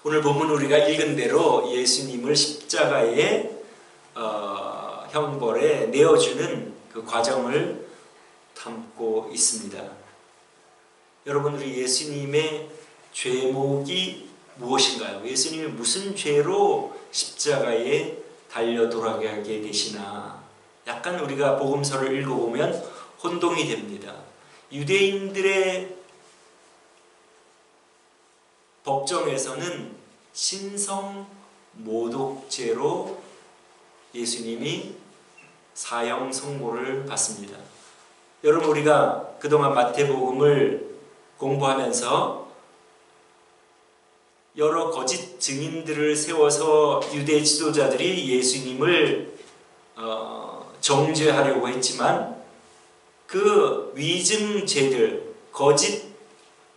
오늘 본문 우리가 읽은 대로 예수님을 십자가의 형벌에 내어주는 그 과정을 담고 있습니다. 여러분, 우리 예수님의 죄목이 무엇인가요? 예수님이 무슨 죄로 십자가에 달려 돌아가게 되시나? 약간 우리가 복음서를 읽어보면 혼동이 됩니다. 유대인들의 법정에서는 신성 모독죄로 예수님이 사형 선고를 받습니다. 여러분, 우리가 그동안 마태복음을 공부하면서 여러 거짓 증인들을 세워서 유대 지도자들이 예수님을 정죄하려고 했지만 그 위증죄들, 거짓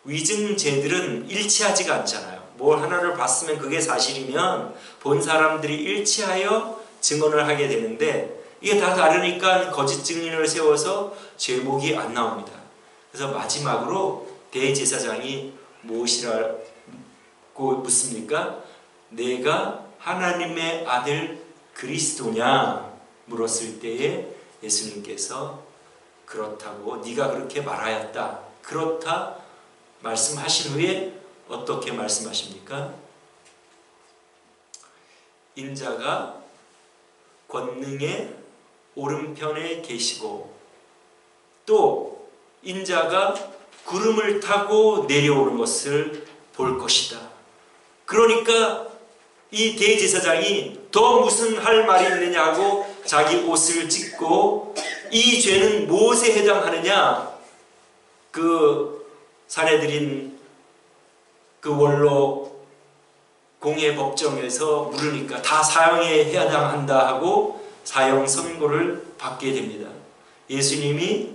위증죄들은 일치하지가 않잖아요. 뭘 하나를 봤으면 그게 사실이면 본 사람들이 일치하여 증언을 하게 되는데 이게 다 다르니까 거짓 증인을 세워서 죄목이 안 나옵니다. 그래서 마지막으로 대제사장이 무엇이라고 묻습니까? 내가 하나님의 아들 그리스도냐 물었을 때에 예수님께서 그렇다고 네가 그렇게 말하였다. 그렇다 말씀하신 후에 어떻게 말씀하십니까? 인자가 권능의 오른편에 계시고 또 인자가 구름을 타고 내려오는 것을 볼 것이다. 그러니까 이 대제사장이 더 무슨 할 말이 있느냐 하고 자기 옷을 찢고 이 죄는 무엇에 해당하느냐? 그 사내들인 그 원로 공회 법정에서 물으니까 다 사형에 해당한다 하고 사형 선고를 받게 됩니다. 예수님이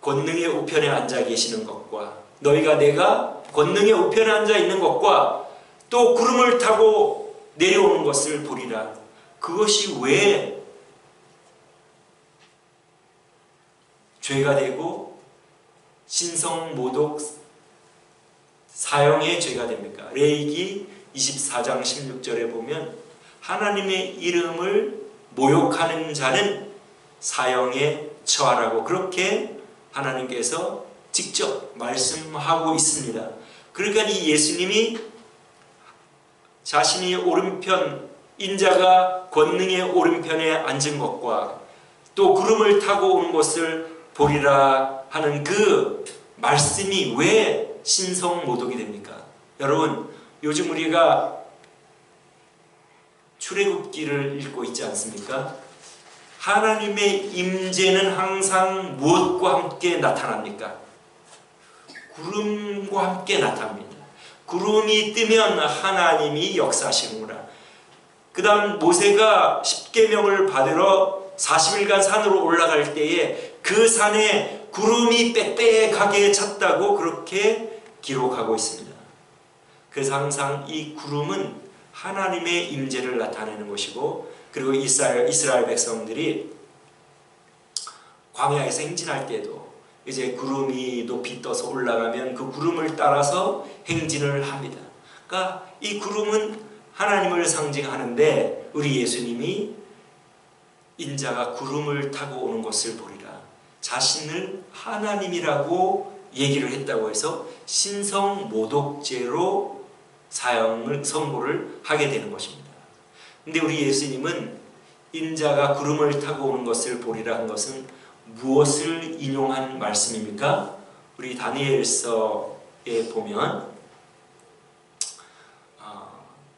권능의 우편에 앉아 계시는 것과 너희가 내가 권능의 우편에 앉아 있는 것과 또 구름을 타고 내려오는 것을 보리라. 그것이 왜 죄가 되고 신성모독 사형의 죄가 됩니까? 레위기 24장 16절에 보면 하나님의 이름을 모욕하는 자는 사형에 처하라고 그렇게 하나님께서 직접 말씀하고 있습니다. 그러니까 이 예수님이 자신이 오른편 인자가 권능의 오른편에 앉은 것과 또 구름을 타고 온 것을 보리라 하는 그 말씀이 왜 신성모독이 됩니까? 여러분, 요즘 우리가 출애굽기를 읽고 있지 않습니까? 하나님의 임재는 항상 무엇과 함께 나타납니까? 구름과 함께 나타납니다. 구름이 뜨면 하나님이 역사하시는구나. 그 다음 모세가 십계명을 받으러 40일간 산으로 올라갈 때에 그 산에 구름이 빽빽하게 찼다고 그렇게 기록하고 있습니다. 그래서 항상 이 구름은 하나님의 임재를 나타내는 것이고, 그리고 이스라엘 백성들이 광야에서 행진할 때도 이제 구름이 높이 떠서 올라가면 그 구름을 따라서 행진을 합니다. 그러니까 이 구름은 하나님을 상징하는데 우리 예수님이 인자가 구름을 타고 오는 것을 보리라. 자신을 하나님이라고 얘기를 했다고 해서 신성모독죄로 사형을 선고를 하게 되는 것입니다. 근데 우리 예수님은 인자가 구름을 타고 오는 것을 보리라 한 것은 무엇을 인용한 말씀입니까? 우리 다니엘서에 보면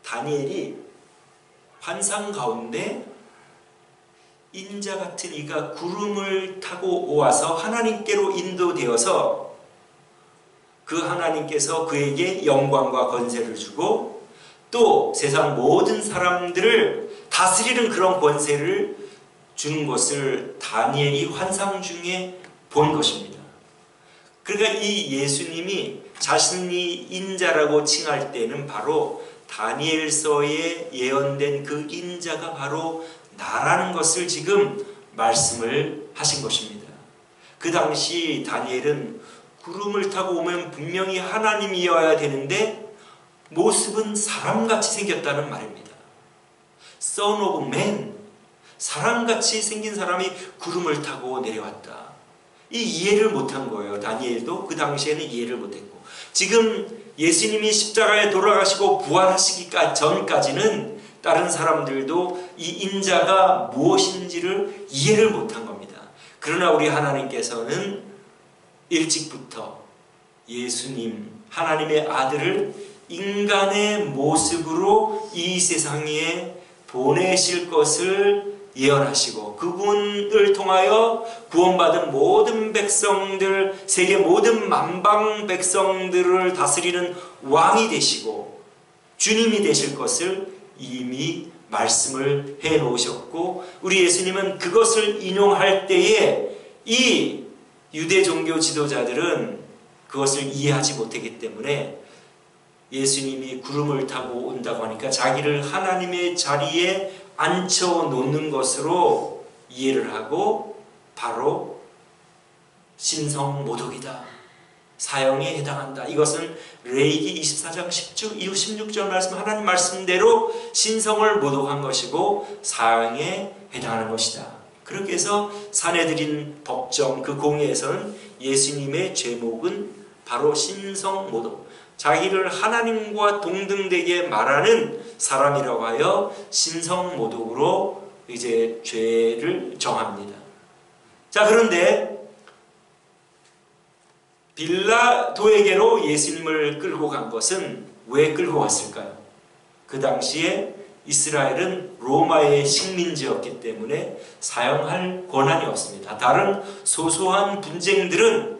다니엘이 환상 가운데 인자 같은 이가 구름을 타고 오와서 하나님께로 인도되어서 그 하나님께서 그에게 영광과 권세를 주고 또 세상 모든 사람들을 다스리는 그런 권세를 주는 것을 다니엘이 환상 중에 본 것입니다. 그러니까 이 예수님이 자신이 인자라고 칭할 때는 바로 다니엘서에 예언된 그 인자가 바로 나라는 것을 지금 말씀을 하신 것입니다. 그 당시 다니엘은 구름을 타고 오면 분명히 하나님이어야 되는데 모습은 사람같이 생겼다는 말입니다. Son of Man, 사람같이 생긴 사람이 구름을 타고 내려왔다. 이 이해를 못한 거예요. 다니엘도 그 당시에는 이해를 못했고, 지금 예수님이 십자가에 돌아가시고 부활하시기 전까지는 다른 사람들도 이 인자가 무엇인지를 이해를 못한 겁니다. 그러나 우리 하나님께서는 일찍부터 예수님, 하나님의 아들을 인간의 모습으로 이 세상에 보내실 것을 예언하시고, 그분을 통하여 구원받은 모든 백성들, 세계 모든 만방 백성들을 다스리는 왕이 되시고 주님이 되실 것을 이미 말씀을 해 놓으셨고, 우리 예수님은 그것을 인용할 때에 이 유대 종교 지도자들은 그것을 이해하지 못했기 때문에 예수님이 구름을 타고 온다고 하니까 자기를 하나님의 자리에 앉혀 놓는 것으로 이해를 하고 바로 신성모독이다, 사형에 해당한다. 이것은 레위기 24장 10주 이후 16절 말씀, 하나님 말씀대로 신성을 모독한 것이고 사형에 해당하는 것이다. 그렇게 해서 사내들인 법정 그 공회에서는 예수님의 죄목은 바로 신성모독, 자기를 하나님과 동등되게 말하는 사람이라고 하여 신성모독으로 이제 죄를 정합니다. 자, 그런데 빌라도에게로 예수님을 끌고 간 것은 왜 끌고 갔을까요? 그 당시에 이스라엘은 로마의 식민지였기 때문에 사형할 권한이 없습니다. 다른 소소한 분쟁들은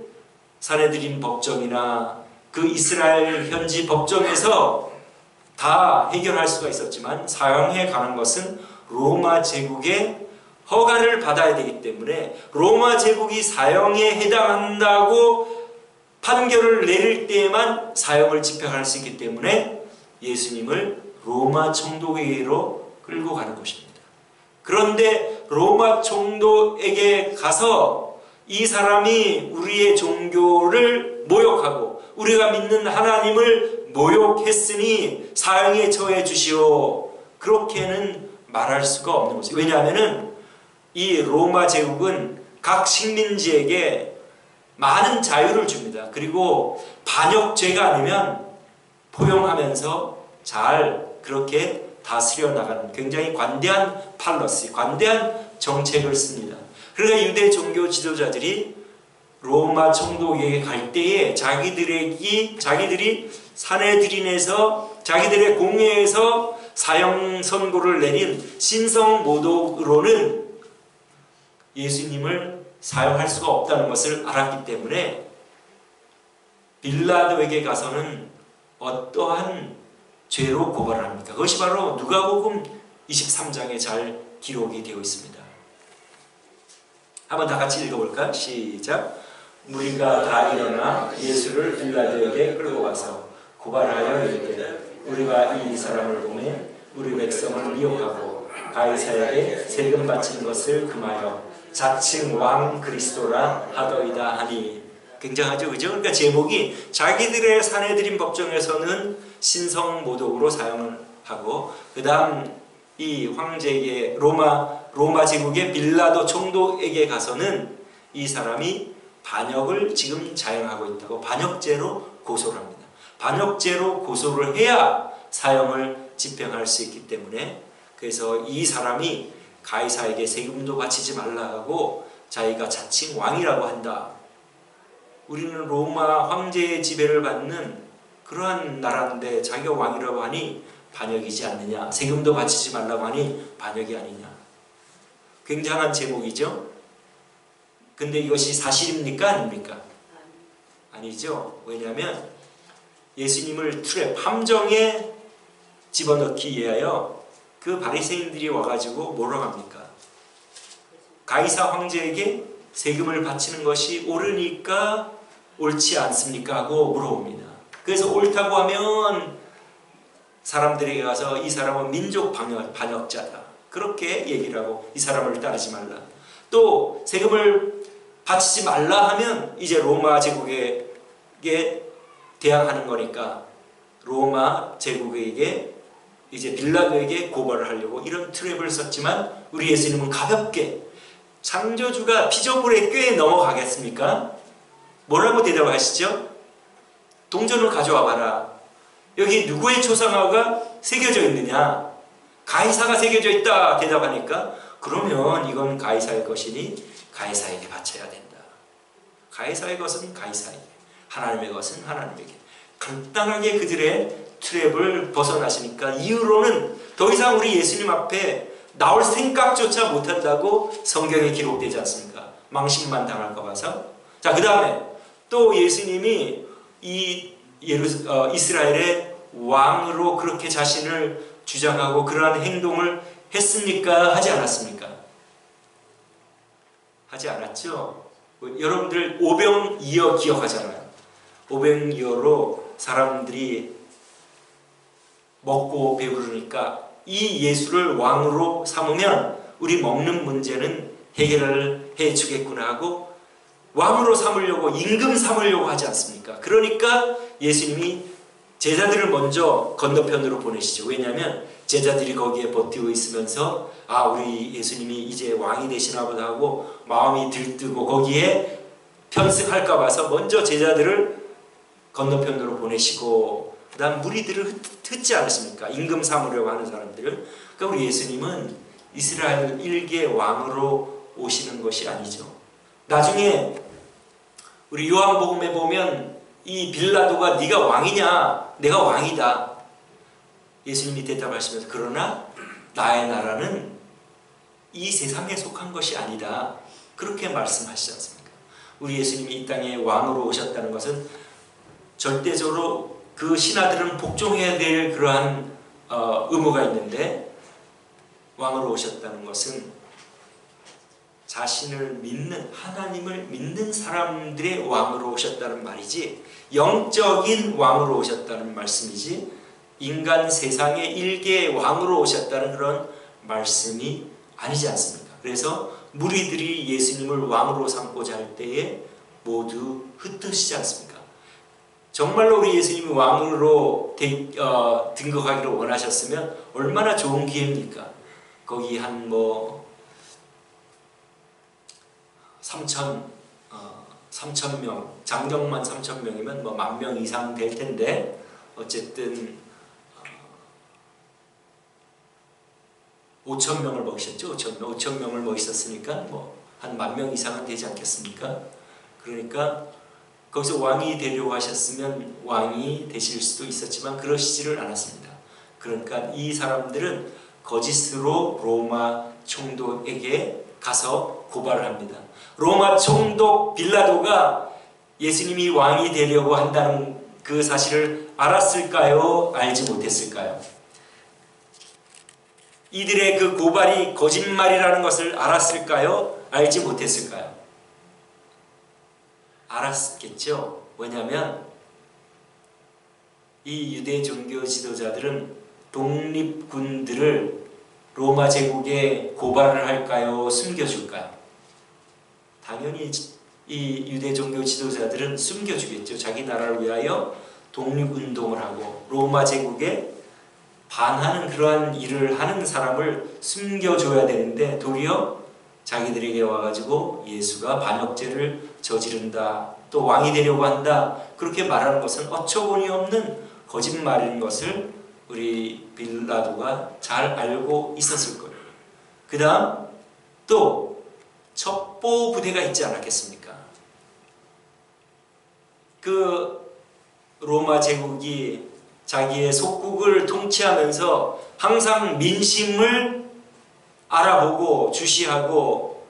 사내들인 법정이나 그 이스라엘 현지 법정에서 다 해결할 수가 있었지만 사형에 가는 것은 로마 제국의 허가를 받아야 되기 때문에, 로마 제국이 사형에 해당한다고 판결을 내릴 때에만 사형을 집행할 수 있기 때문에 예수님을 로마 총독에게로 끌고 가는 것입니다. 그런데 로마 총독에게 가서 이 사람이 우리의 종교를 모욕하고 우리가 믿는 하나님을 모욕했으니 사형에 처해 주시오, 그렇게는 말할 수가 없는 거죠. 왜냐하면 이 로마 제국은 각 식민지에게 많은 자유를 줍니다. 그리고 반역죄가 아니면 포용하면서 잘 그렇게 다스려 나가는 굉장히 관대한 팔러시, 관대한 정책을 씁니다. 그러니까 유대 종교 지도자들이 로마 총독에게 갈 때에 자기들이 사내들인에서 자기들의 공회에서 사형 선고를 내린 신성모독으로는 예수님을 사용할 수가 없다는 것을 알았기 때문에 빌라도에게 가서는 어떠한 죄로 고발을 합니까? 그것이 바로 누가복음 23장에 잘 기록이 되어 있습니다. 한번 다 같이 읽어볼까? 시작. 무리가 다 일어나 예수를 빌라도에게 끌고 가서 고발하여 이르되, 우리가 이 사람을 보내 우리 백성을 미혹하고 가이사에게 세금 바치는 것을 금하여 자칭 왕 그리스도라 하더이다 하니. 굉장하죠, 그죠? 그러니까 제목이 자기들의 사내들인 법정에서는 신성모독으로 사용을 하고, 그 다음 이 황제에게 로마 제국의 빌라도 총독에게 가서는 이 사람이 반역을 지금 자행하고 있다고 반역죄로 고소를 합니다. 반역죄로 고소를 해야 사형을 집행할 수 있기 때문에, 그래서 이 사람이 가이사에게 세금도 바치지 말라 하고 자기가 자칭 왕이라고 한다. 우리는 로마 황제의 지배를 받는 그러한 나라인데 자기가 왕이라고 하니 반역이지 않느냐, 세금도 바치지 말라고 하니 반역이 아니냐. 굉장한 제목이죠. 근데 이것이 사실입니까? 아닙니까? 아니죠. 왜냐하면 예수님을 트랩, 함정에 집어넣기 위하여 그 바리새인들이 와가지고 뭐라고 합니까? 가이사 황제에게 세금을 바치는 것이 옳으니까 옳지 않습니까? 하고 물어봅니다. 그래서 옳다고 하면 사람들에게 가서 이 사람은 민족 반역자다, 그렇게 얘기를 하고 이 사람을 따르지 말라. 또 세금을 바치지 말라 하면 이제 로마 제국에게 대항하는 거니까 로마 제국에게 이제 빌라도에게 고발을 하려고 이런 트랩을 썼지만 우리 예수님은 가볍게 창조주가 피조물의 꾀에 넘어가겠습니까? 뭐라고 대답하시죠? 동전을 가져와 봐라. 여기 누구의 초상화가 새겨져 있느냐? 가이사가 새겨져 있다 대답하니까 그러면 이건 가이사의 것이니 가이사에게 바쳐야 된다. 가이사의 것은 가이사에게, 하나님의 것은 하나님에게. 간단하게 그들의 트랩을 벗어나시니까 이후로는 더 이상 우리 예수님 앞에 나올 생각조차 못한다고 성경에 기록되지 않습니까? 망신만 당할까 봐서. 자, 그 다음에 또 예수님이 이 이스라엘의 왕으로 그렇게 자신을 주장하고 그러한 행동을 했습니까? 하지 않았습니까? 하지 않았죠? 여러분들 오병이어 기억하잖아요. 오병이어로 사람들이 먹고 배부르니까 이 예수를 왕으로 삼으면 우리 먹는 문제는 해결을 해주겠구나 하고 왕으로 삼으려고 임금 삼으려고 하지 않습니까? 그러니까 예수님이 제자들을 먼저 건너편으로 보내시죠. 왜냐하면 제자들이 거기에 버티고 있으면서 아, 우리 예수님이 이제 왕이 되시나 보다 하고 마음이 들뜨고 거기에 편승할까 봐서 먼저 제자들을 건너편으로 보내시고 그 다음 무리들을 흩지 않으십니까? 임금 삼으려고 하는 사람들을. 그러니까 우리 예수님은 이스라엘 일개 왕으로 오시는 것이 아니죠. 나중에 우리 요한복음에 보면 이 빌라도가 네가 왕이냐? 내가 왕이다. 예수님이 대답하시면서 그러나 나의 나라는 이 세상에 속한 것이 아니다. 그렇게 말씀하시지 않습니까? 우리 예수님이 이 땅에 왕으로 오셨다는 것은 절대적으로 그 신하들은 복종해야 될 그러한 의무가 있는데 왕으로 오셨다는 것은 자신을 믿는 하나님을 믿는 사람들의 왕으로 오셨다는 말이지 영적인 왕으로 오셨다는 말씀이지 인간 세상의 일개의 왕으로 오셨다는 그런 말씀이 아니지 않습니까? 그래서 무리들이 예수님을 왕으로 삼고자 할 때에 모두 흩으시지 않습니까? 정말로 우리 예수님이 왕으로 등극하기를 원하셨으면 얼마나 좋은 기회입니까? 거기 한 3,000명, 장정만 3,000명이면 10,000명 이상 될 텐데 어쨌든 5,000명을 먹이셨죠. 5,000명을 먹이셨으니까 한 10,000명 이상은 되지 않겠습니까? 그러니까 거기서 왕이 되려고 하셨으면 왕이 되실 수도 있었지만 그러시지를 않았습니다. 그러니까 이 사람들은 거짓으로 로마 총독에게 가서 고발을 합니다. 로마 총독 빌라도가 예수님이 왕이 되려고 한다는 그 사실을 알았을까요? 알지 못했을까요? 이들의 그 고발이 거짓말이라는 것을 알았을까요? 알지 못했을까요? 알았겠죠. 왜냐하면 이 유대 종교 지도자들은 독립군들을 로마 제국에 고발을 할까요? 숨겨줄까요? 당연히 이 유대 종교 지도자들은 숨겨주겠죠. 자기 나라를 위하여 독립운동을 하고 로마 제국에 반하는 그러한 일을 하는 사람을 숨겨줘야 되는데 도리어 자기들에게 와가지고 예수가 반역죄를 저지른다, 또 왕이 되려고 한다, 그렇게 말하는 것은 어처구니 없는 거짓말인 것을 우리 빌라도가 잘 알고 있었을 거예요. 그 다음 또 첩보 부대가 있지 않았겠습니까? 그 로마 제국이 자기의 속국을 통치하면서 항상 민심을 알아보고 주시하고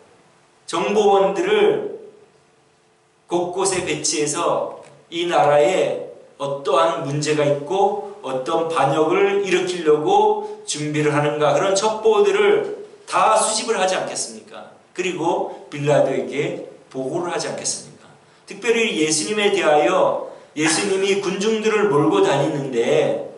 정보원들을 곳곳에 배치해서 이 나라에 어떠한 문제가 있고 어떤 반역을 일으키려고 준비를 하는가, 그런 첩보들을 다 수집을 하지 않겠습니까? 그리고 빌라도에게 보고를 하지 않겠습니까? 특별히 예수님에 대하여 예수님이 군중들을 몰고 다니는데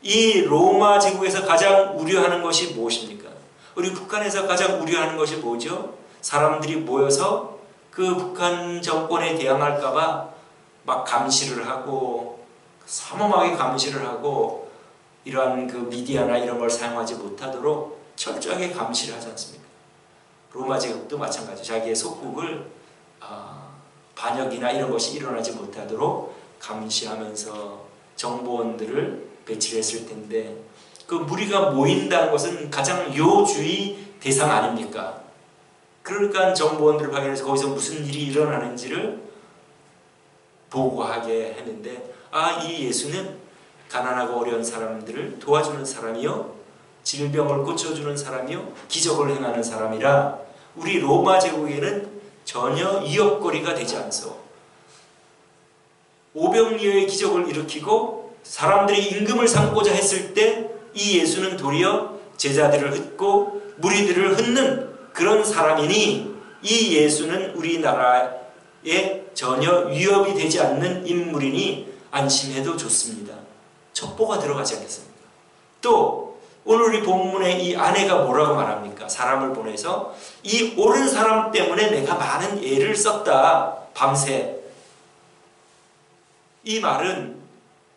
이 로마 제국에서 가장 우려하는 것이 무엇입니까? 우리 북한에서 가장 우려하는 것이 뭐죠? 사람들이 모여서 그 북한 정권에 대항할까봐 막 감시를 하고 삼엄하게 감시를 하고 이러한 그 미디어나 이런 걸 사용하지 못하도록 철저하게 감시를 하지 않습니까? 로마 제국도 마찬가지. 자기의 속국을 반역이나 이런 것이 일어나지 못하도록 감시하면서 정보원들을 배치했을 텐데, 그 무리가 모인다는 것은 가장 요주의 대상 아닙니까? 그러니까 정보원들을 확인해서 거기서 무슨 일이 일어나는지를 보고하게 했는데, 이 예수는 가난하고 어려운 사람들을 도와주는 사람이요, 질병을 고쳐주는 사람이요, 기적을 행하는 사람이라 우리 로마 제국에는 전혀 위협거리가 되지 않소. 오병이어의 기적을 일으키고 사람들이 임금을 삼고자 했을 때 이 예수는 도리어 제자들을 흩고 무리들을 흩는 그런 사람이니, 이 예수는 우리나라에 전혀 위협이 되지 않는 인물이니 안심해도 좋습니다. 첩보가 들어가지 않겠습니까? 또 오늘 우리 본문의 이 아내가 뭐라고 말합니까? 사람을 보내서 이 옳은 사람 때문에 내가 많은 애를 썼다, 밤새. 이 말은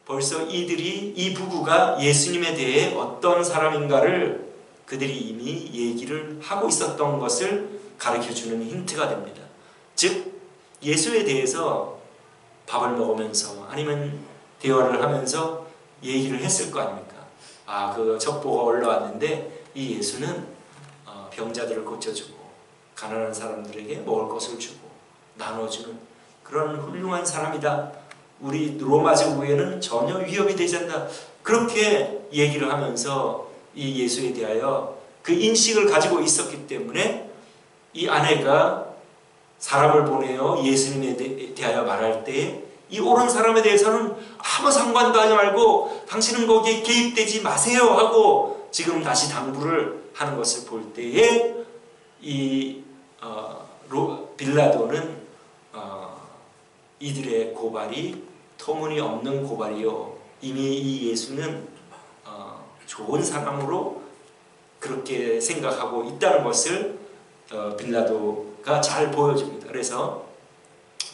벌써 이 부부가 예수님에 대해 어떤 사람인가를 그들이 이미 얘기를 하고 있었던 것을 가르쳐주는 힌트가 됩니다. 즉 예수에 대해서 밥을 먹으면서 아니면 대화를 하면서 얘기를 했을 거 아닙니까? 그 첩보가 올라왔는데 이 예수는 병자들을 고쳐주고 가난한 사람들에게 먹을 것을 주고 나눠주는 그런 훌륭한 사람이다. 우리 로마 제국에는 전혀 위협이 되지 않는다. 그렇게 얘기를 하면서 이 예수에 대하여 그 인식을 가지고 있었기 때문에 이 아내가 사람을 보내어 예수님에 대하여 말할 때 이 옳은 사람에 대해서는 아무 상관도 하지 말고 당신은 거기에 개입되지 마세요 하고 지금 다시 당부를 하는 것을 볼 때에 이 빌라도는 이들의 고발이 터무니없는 고발이요, 이미 이 예수는 좋은 사람으로 그렇게 생각하고 있다는 것을 빌라도가 잘 보여줍니다. 그래서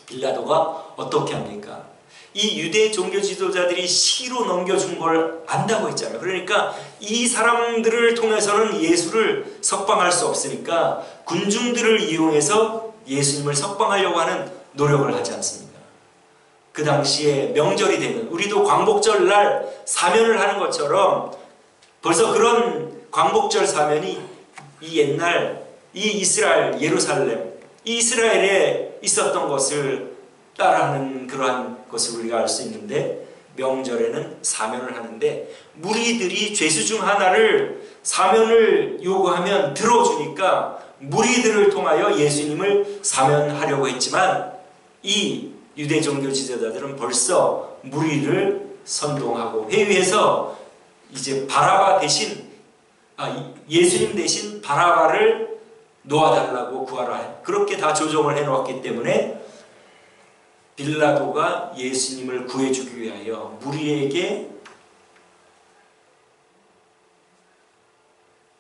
빌라도가 어떻게 합니까? 이 유대 종교 지도자들이 시로 넘겨준 걸 안다고 했잖아요. 그러니까 이 사람들을 통해서는 예수를 석방할 수 없으니까 군중들을 이용해서 예수님을 석방하려고 하는 노력을 하지 않습니다. 그 당시에 명절이 되면 우리도 광복절 날 사면을 하는 것처럼 벌써 그런 광복절 사면이 이 옛날 이 이스라엘 예루살렘 이스라엘에 있었던 것을 따라하는 그러한 것을 우리가 알 수 있는데, 명절에는 사면을 하는데 무리들이 죄수 중 하나를 사면을 요구하면 들어주니까 무리들을 통하여 예수님을 사면하려고 했지만 이 유대 종교 지도자들은 벌써 무리를 선동하고 회유해서 이제 바라바 대신 예수님 대신 바라바를 놓아달라고 구하라, 그렇게 다 조정을 해놓았기 때문에 빌라도가 예수님을 구해주기 위하여 무리에게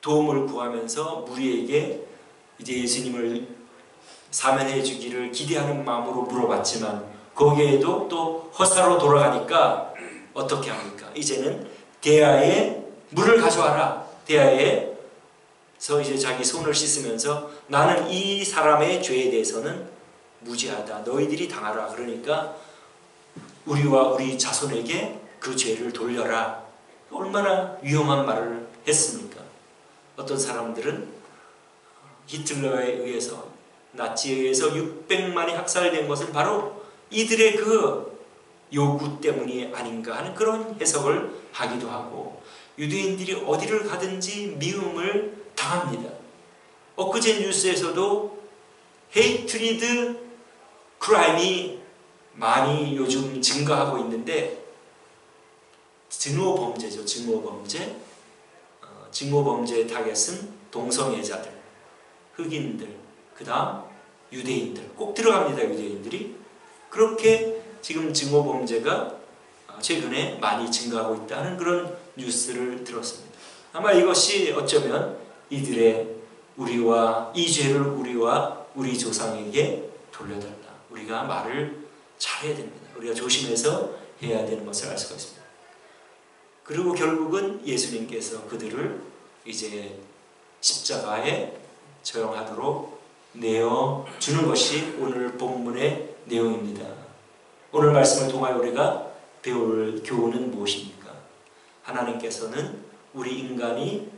도움을 구하면서 무리에게 이제 예수님을 사면해 주기를 기대하는 마음으로 물어봤지만 거기에도 또 허사로 돌아가니까 어떻게 합니까? 이제는 대야에 물을 가져와라. 대야에서 이제 자기 손을 씻으면서 나는 이 사람의 죄에 대해서는 무죄하다. 너희들이 당하라. 그러니까 우리와 우리 자손에게 그 죄를 돌려라. 얼마나 위험한 말을 했습니까? 어떤 사람들은 히틀러에 의해서 나치에 의해서 600만이 학살된 것은 바로 이들의 그 요구 때문이 아닌가 하는 그런 해석을 하기도 하고, 유대인들이 어디를 가든지 미움을 당합니다. 엊그제 뉴스에서도 헤이트리드 크라임이 많이 요즘 증가하고 있는데, 증오 범죄죠. 증오 범죄. 증오 범죄의 타겟은 동성애자들, 흑인들, 그 다음 유대인들, 꼭 들어갑니다. 유대인들이. 그렇게 지금 증오 범죄가 최근에 많이 증가하고 있다는 그런 뉴스를 들었습니다. 아마 이것이 어쩌면 이들의 우리와 이 죄를 우리와 우리 조상에게 돌려달라. 우리가 말을 잘해야 됩니다. 우리가 조심해서 해야 되는 것을 알 수가 있습니다. 그리고 결국은 예수님께서 그들을 이제 십자가에 처형하도록 내어주는 것이 오늘 본문의 내용입니다. 오늘 말씀을 통하여 우리가 배울 교훈은 무엇입니까? 하나님께서는 우리 인간이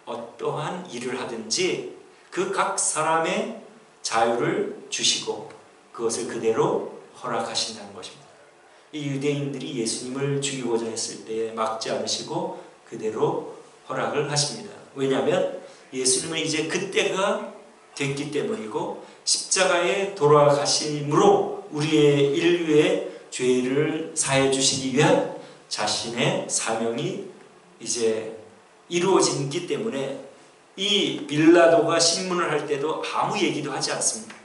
어떠한 일을 하든지 그 각 사람의 자유를 주시고 그것을 그대로 허락하신다는 것입니다. 이 유대인들이 예수님을 죽이고자 했을 때에 막지 않으시고 그대로 허락을 하십니다. 왜냐하면 예수님은 이제 그때가 됐기 때문이고 십자가에 돌아가심으로 우리의 인류의 죄를 사해 주시기 위한 자신의 사명이 이제 이루어지기 때문에 이 빌라도가 신문을 할 때도 아무 얘기도 하지 않습니까?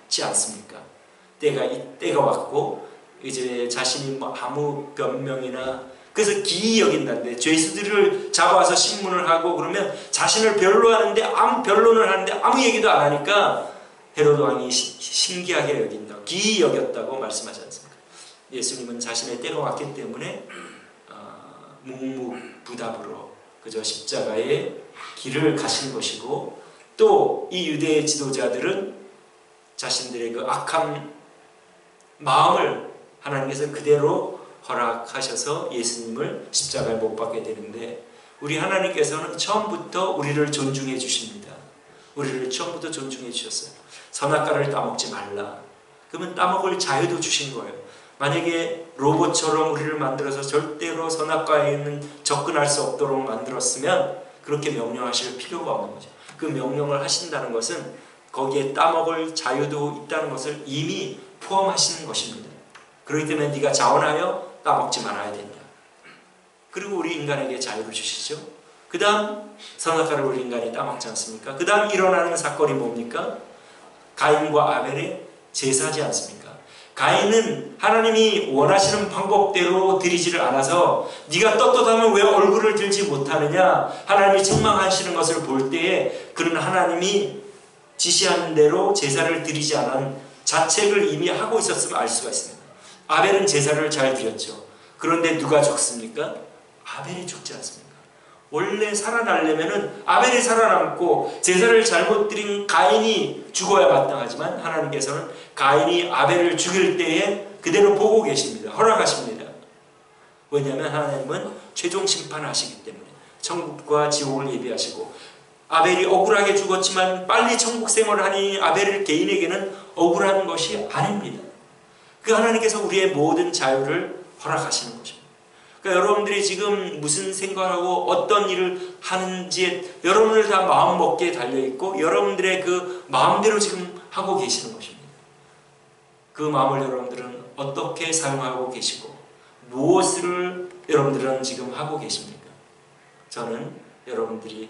때가 왔고 이제 자신이 뭐 아무 변명이나 그래서 기이 여긴다는데 죄수들을 잡아와서 신문을 하고 그러면 자신을 변론하는데 변론을 하는데 아무 얘기도 안 하니까 헤로드 왕이 신기하게 여긴다, 기이 여겼다고 말씀하지 않습니까? 예수님은 자신의 때가 왔기 때문에 묵묵부답으로 그저 십자가의 길을 가신 것이고 또 이 유대의 지도자들은 자신들의 그 악한 마음을 하나님께서 그대로 허락하셔서 예수님을 십자가에 못 박게 되는데 우리 하나님께서는 처음부터 우리를 존중해 주십니다. 우리를 처음부터 존중해 주셨어요. 선악과를 따먹지 말라. 그러면 따먹을 자유도 주신 거예요. 만약에 로봇처럼 우리를 만들어서 절대로 선악과에는 접근할 수 없도록 만들었으면 그렇게 명령하실 필요가 없는 거죠. 그 명령을 하신다는 것은 거기에 따먹을 자유도 있다는 것을 이미 포함하시는 것입니다. 그렇기 때문에 네가 자원하여 따먹지 말아야 된다. 그리고 우리 인간에게 자유를 주시죠. 그 다음 선악과를 우리 인간이 따먹지 않습니까? 그 다음 일어나는 사건이 뭡니까? 가인과 아벨의 제사지 않습니까? 가인은 하나님이 원하시는 방법대로 드리지를 않아서 네가 떳떳하면 왜 얼굴을 들지 못하느냐 하나님이 책망하시는 것을 볼 때에 그는 하나님이 지시하는 대로 제사를 드리지 않은 자책을 이미 하고 있었음을 알 수가 있습니다. 아벨은 제사를 잘 드렸죠. 그런데 누가 죽습니까? 아벨이 죽지 않습니까? 원래 살아나려면 아벨이 살아남고 제사를 잘못 드린 가인이 죽어야 마땅하지만 하나님께서는 가인이 아벨을 죽일 때에 그대로 보고 계십니다. 허락하십니다. 왜냐하면 하나님은 최종 심판하시기 때문에 천국과 지옥을 예비하시고 아벨이 억울하게 죽었지만 빨리 천국 생활을 하니 아벨 개인에게는 억울한 것이 아닙니다. 그 하나님께서 우리의 모든 자유를 허락하시는 것입니다. 그러니까 여러분들이 지금 무슨 생각하고 어떤 일을 하는지 여러분들 다 마음 먹기에 달려있고 여러분들의 그 마음대로 지금 하고 계시는 것입니다. 그 마음을 여러분들은 어떻게 사용하고 계시고 무엇을 여러분들은 지금 하고 계십니까? 저는 여러분들이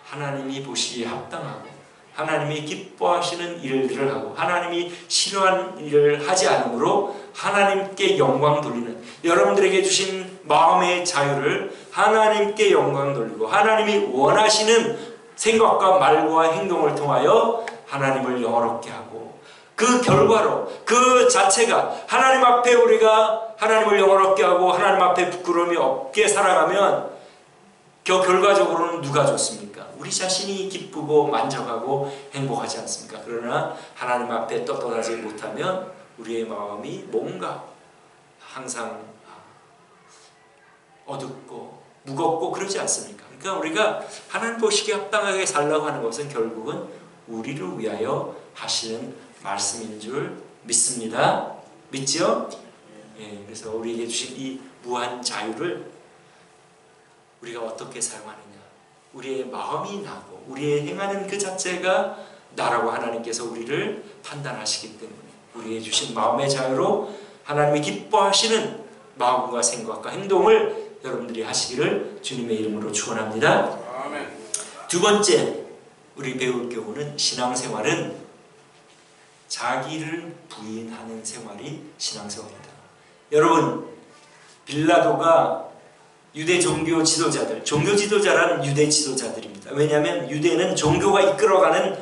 하나님이 보시기에 합당하고 하나님이 기뻐하시는 일들을 하고 하나님이 싫어하는 일을 하지 않으므로 하나님께 영광 돌리는 여러분들에게 주신 마음의 자유를 하나님께 영광 돌리고 하나님이 원하시는 생각과 말과 행동을 통하여 하나님을 영화롭게 하고 그 결과로 그 자체가 하나님 앞에 우리가 하나님을 영화롭게 하고 하나님 앞에 부끄러움이 없게 살아가면 그 결과적으로는 누가 좋습니까? 우리 자신이 기쁘고 만족하고 행복하지 않습니까? 그러나 하나님 앞에 떳떳하지 못하면 우리의 마음이 뭔가 항상 어둡고 무겁고 그러지 않습니까? 그러니까 우리가 하나님 보시기에 합당하게 살라고 하는 것은 결국은 우리를 위하여 하시는 말씀인 줄 믿습니다. 믿죠? 예, 그래서 우리에게 주신 이 무한 자유를 우리가 어떻게 사용하느냐 우리의 마음이 나고 우리의 행하는 그 자체가 나라고 하나님께서 우리를 판단하시기 때문에 우리의 주신 마음의 자유로 하나님이 기뻐하시는 마음과 생각과 행동을 여러분들이 하시기를 주님의 이름으로 축원합니다. 아멘. 두 번째 우리 배울 교훈은 신앙생활은 자기를 부인하는 생활이 신앙생활입니다. 여러분 빌라도가 유대 종교 지도자들, 종교 지도자라는 유대 지도자들입니다. 왜냐하면 유대는 종교가 이끌어가는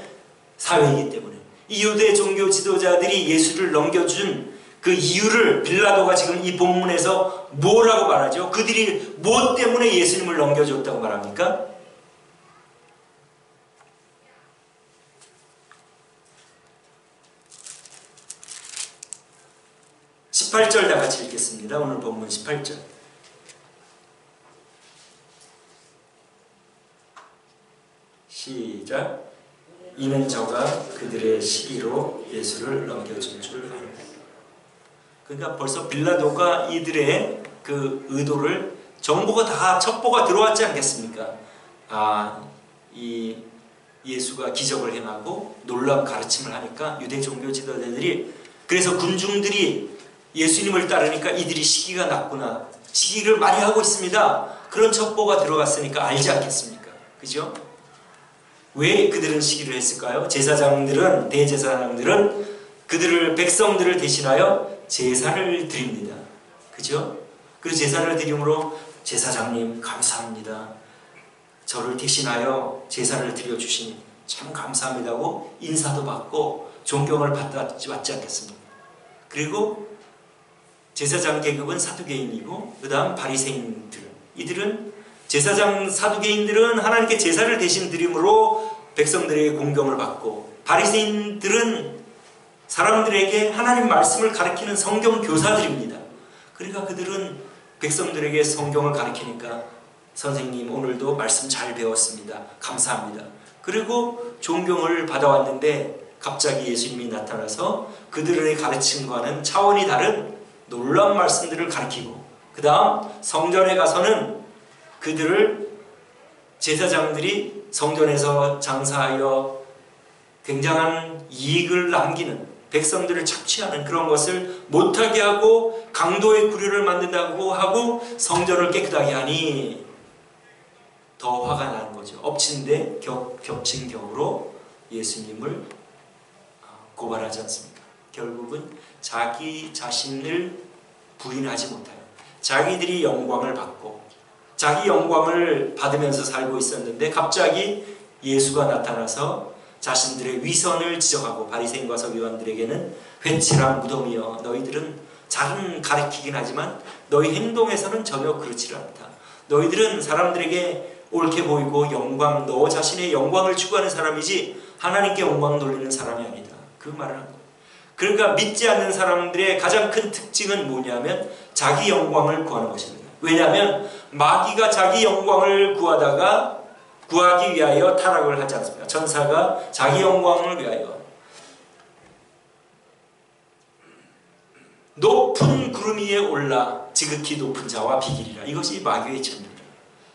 사회이기 때문에 이 유대 종교 지도자들이 예수를 넘겨준 그 이유를 빌라도가 지금 이 본문에서 뭐라고 말하죠? 그들이 뭐 때문에 예수님을 넘겨줬다고 말합니까? 18절 다 같이 읽겠습니다. 오늘 본문 18절. 시작. 이는 저가 그들의 시기로 예수를 넘겨준 줄 압니다. 그러니까 벌써 빌라도가 이들의 그 의도를 정보가 다 첩보가 들어왔지 않겠습니까? 이 예수가 기적을 행하고 놀라운 가르침을 하니까 유대 종교 지도자들이, 그래서 군중들이 예수님을 따르니까 이들이 시기가 났구나, 시기를 많이 하고 있습니다, 그런 첩보가 들어갔으니까 알지 않겠습니까? 그죠? 왜 그들은 시기를 했을까요? 제사장들은, 대제사장들은 그들을, 백성들을 대신하여 제사를 드립니다. 그죠? 그 제사를 드림으로 제사장님 감사합니다, 저를 대신하여 제사를 드려주시니 참 감사합니다고 인사도 받고 존경을 받지 않겠습니까? 그리고 제사장 계급은 사두개인이고 그 다음 바리새인들, 이들은 제사장 사두개인들은 하나님께 제사를 대신 드림으로 백성들에게 공경을 받고, 바리새인들은 사람들에게 하나님 말씀을 가르치는 성경 교사들입니다. 그러니까 그들은 백성들에게 성경을 가르치니까 선생님 오늘도 말씀 잘 배웠습니다, 감사합니다, 그리고 존경을 받아왔는데 갑자기 예수님이 나타나서 그들의 가르침과는 차원이 다른 놀라운 말씀들을 가르치고, 그 다음 성전에 가서는 그들을, 제사장들이 성전에서 장사하여 굉장한 이익을 남기는, 백성들을 착취하는 그런 것을 못하게 하고 강도의 구류를 만든다고 하고 성전을 깨끗하게 하니 더 화가 나는 거죠. 엎친 데 겹친 격으로 예수님을 고발하지 않습니까? 결국은 자기 자신을 부인하지 못하여 자기들이 영광을 받고 자기 영광을 받으면서 살고 있었는데, 갑자기 예수가 나타나서 자신들의 위선을 지적하고, 바리새인과 서기관들에게는 회칠한 무덤이여, 너희들은 잘은 가르치긴 하지만 너희 행동에서는 전혀 그렇지 않다. 너희들은 사람들에게 옳게 보이고 영광, 너 자신의 영광을 추구하는 사람이지 하나님께 영광 돌리는 사람이 아니다. 그 말을 한 거예요. 그러니까 믿지 않는 사람들의 가장 큰 특징은 뭐냐면 자기 영광을 구하는 것입니다. 왜냐하면 마귀가 자기 영광을 구하기 위하여 타락을 하지 않습니까? 천사가 자기 영광을 위하여 높은 구름 위에 올라 지극히 높은 자와 비기리라. 이것이 마귀의 전입니다.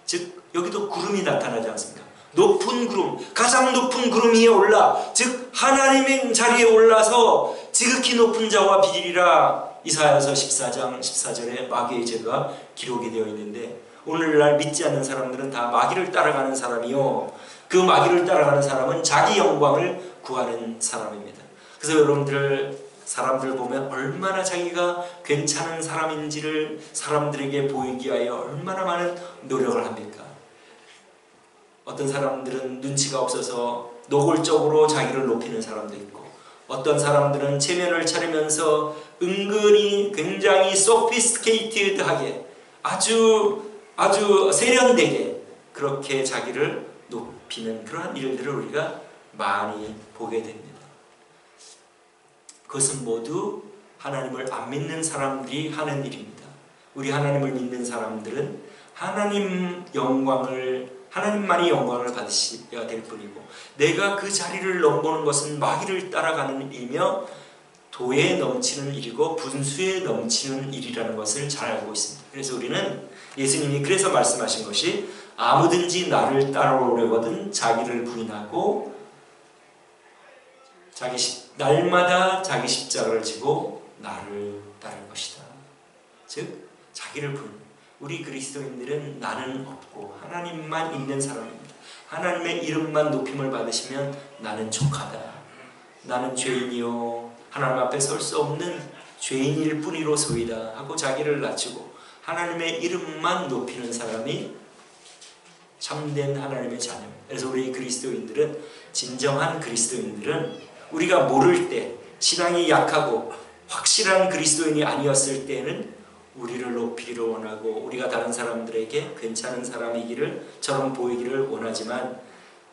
즉 여기도 구름이 나타나지 않습니까? 높은 구름, 가장 높은 구름 위에 올라, 즉 하나님의 자리에 올라서 지극히 높은 자와 비기리라. 이사야서 14장 14절에 마귀의 죄가 기록이 되어 있는데, 오늘날 믿지 않는 사람들은 다 마귀를 따라가는 사람이요, 그 마귀를 따라가는 사람은 자기 영광을 구하는 사람입니다. 그래서 여러분들, 사람들 보면 얼마나 자기가 괜찮은 사람인지를 사람들에게 보이기 위하여 얼마나 많은 노력을 합니까? 어떤 사람들은 눈치가 없어서 노골적으로 자기를 높이는 사람도 있고, 어떤 사람들은 체면을 차리면서 은근히 굉장히 sophisticated하게 아주 세련되게 그렇게 자기를 높이는 그러한 일들을 우리가 많이 보게 됩니다. 그것은 모두 하나님을 안 믿는 사람들이 하는 일입니다. 우리 하나님을 믿는 사람들은 하나님만이 영광을 받으셔야 될 뿐이고, 내가 그 자리를 넘보는 것은 마귀를 따라가는 일이며 도에 넘치는 일이고 분수에 넘치는 일이라는 것을 잘 알고 있습니다. 그래서 우리는, 예수님이 그래서 말씀하신 것이 아무든지 나를 따라오려거든 자기를 부인하고 날마다 자기 십자가를 지고 나를 따를 것이다. 즉 자기를 부인. 우리 그리스도인들은 나는 없고 하나님만 있는 사람입니다. 하나님의 이름만 높임을 받으시면 나는 족하다, 나는 죄인이요, 하나님 앞에 설 수 없는 죄인일 뿐이로소이다 하고 자기를 낮추고 하나님의 이름만 높이는 사람이 참된 하나님의 자녀입니다. 그래서 우리 그리스도인들은, 진정한 그리스도인들은 우리가 모를 때, 신앙이 약하고 확실한 그리스도인이 아니었을 때는 우리를 높이기를 원하고 우리가 다른 사람들에게 괜찮은 사람이기를 처럼 보이기를 원하지만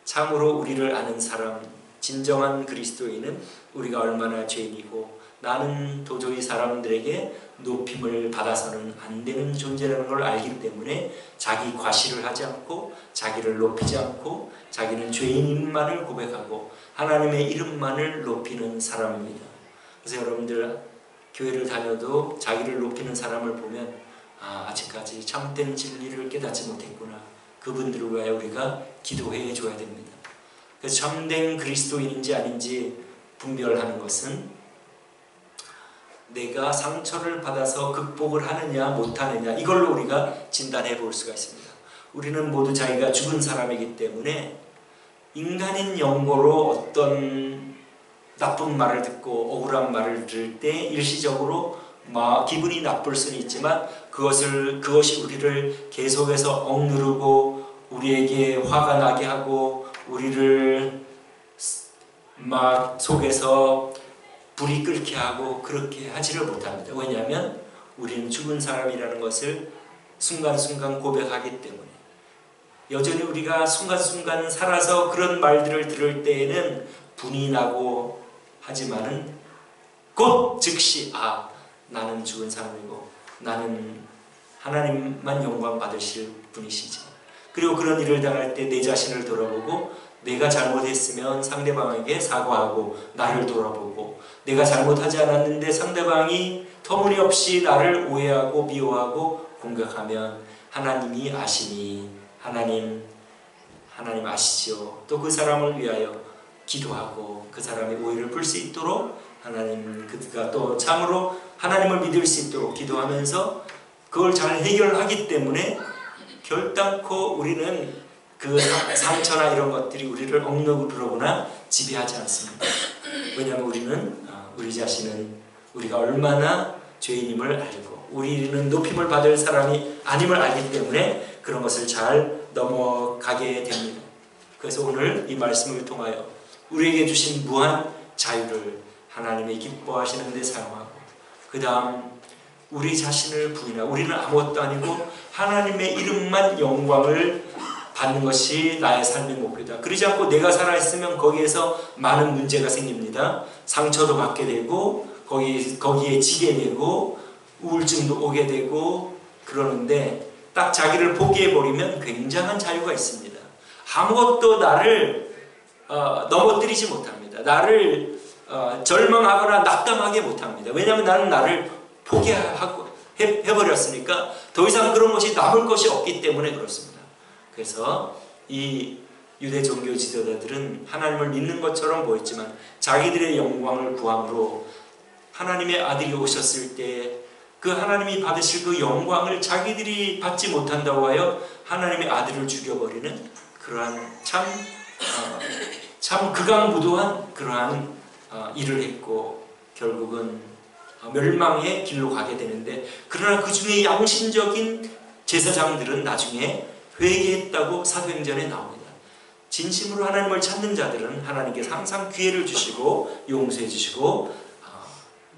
참으로 우리를 아는 사람, 진정한 그리스도인은 우리가 얼마나 죄인이고 나는 도저히 사람들에게 높임을 받아서는 안 되는 존재라는 걸 알기 때문에 자기 과시를 하지 않고 자기를 높이지 않고 자기는 죄인임만을 고백하고 하나님의 이름만을 높이는 사람입니다. 그래서 여러분들 교회를 다녀도 자기를 높이는 사람을 보면 아직까지 참된 진리를 깨닫지 못했구나. 그분들을 위하여 우리가 기도해 줘야 됩니다. 그래서 참된 그리스도인인지 아닌지 분별하는 것은 내가 상처를 받아서 극복을 하느냐 못하느냐 이걸로 우리가 진단해 볼 수가 있습니다. 우리는 모두 자기가 죽은 사람이기 때문에 인간인 영고로 어떤 나쁜 말을 듣고 억울한 말을 들을 때 일시적으로 기분이 나쁠 수는 있지만 그것이 우리를 계속해서 억누르고 우리에게 화가 나게 하고 우리를 막 속에서 불이 끓게 하고 그렇게 하지를 못합니다. 왜냐하면 우리는 죽은 사람이라는 것을 순간순간 고백하기 때문에 여전히 우리가 순간순간 살아서 그런 말들을 들을 때에는 분이 나고 하지만은 곧 즉시 나는 죽은 사람이고 나는 하나님만 영광 받으실 분이시지. 그리고 그런 일을 당할 때 내 자신을 돌아보고 내가 잘못했으면 상대방에게 사과하고 나를 돌아보고 내가 잘못하지 않았는데 상대방이 터무니없이 나를 오해하고 미워하고 공격하면 하나님이 아시니 하나님 아시죠. 또 그 사람을 위하여 기도하고 그 사람의 오해를 풀 수 있도록 하나님 그가 또 참으로 하나님을 믿을 수 있도록 기도하면서 그걸 잘 해결하기 때문에 결단코 우리는 그 상처나 이런 것들이 우리를 억누르거나 지배하지 않습니다. 왜냐하면 우리는 우리 자신은 우리가 얼마나 죄인임을 알고 우리는 높임을 받을 사람이 아님을 알기 때문에 그런 것을 잘 넘어가게 됩니다. 그래서 오늘 이 말씀을 통하여 우리에게 주신 무한 자유를 하나님이 기뻐하시는 데 사용하고 그 다음 우리 자신을 부인하고 우리는 아무것도 아니고 하나님의 이름만 영광을 받는 것이 나의 삶의 목표다. 그러지 않고 내가 살아있으면 거기에서 많은 문제가 생깁니다. 상처도 받게 되고 거기에 지게 되고 우울증도 오게 되고 그러는데 딱 자기를 포기해버리면 굉장한 자유가 있습니다. 아무것도 나를 넘어뜨리지 못합니다. 나를 절망하거나 낙담하게 못합니다. 왜냐하면 나는 나를 포기하고 해버렸으니까 더 이상 그런 것이 남을 것이 없기 때문에 그렇습니다. 그래서 이 유대 종교 지도자들은 하나님을 믿는 것처럼 보였지만 자기들의 영광을 구함으로 하나님의 아들이 오셨을 때 그 하나님이 받으실 그 영광을 자기들이 받지 못한다고 하여 하나님의 아들을 죽여버리는 그러한 참 극악무도한 그러한 일을 했고 결국은 멸망의 길로 가게 되는데 그러나 그 중에 양심적인 제사장들은 나중에 회개했다고 사도행전에 나옵니다. 진심으로 하나님을 찾는 자들은 하나님께서 항상 기회를 주시고 용서해 주시고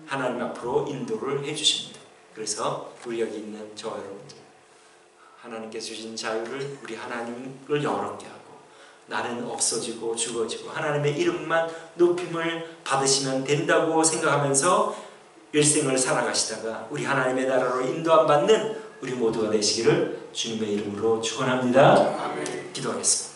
하나님 앞으로 인도를 해 주십니다. 그래서 우리 여기 있는 저와 여러분들 하나님께서 주신 자유를 우리 하나님을 영화롭게 하고 나는 없어지고 죽어지고 하나님의 이름만 높임을 받으시면 된다고 생각하면서 일생을 살아가시다가 우리 하나님의 나라로 인도함 받는 우리 모두가 되시기를 주님의 이름으로 축원합니다. 기도하겠습니다.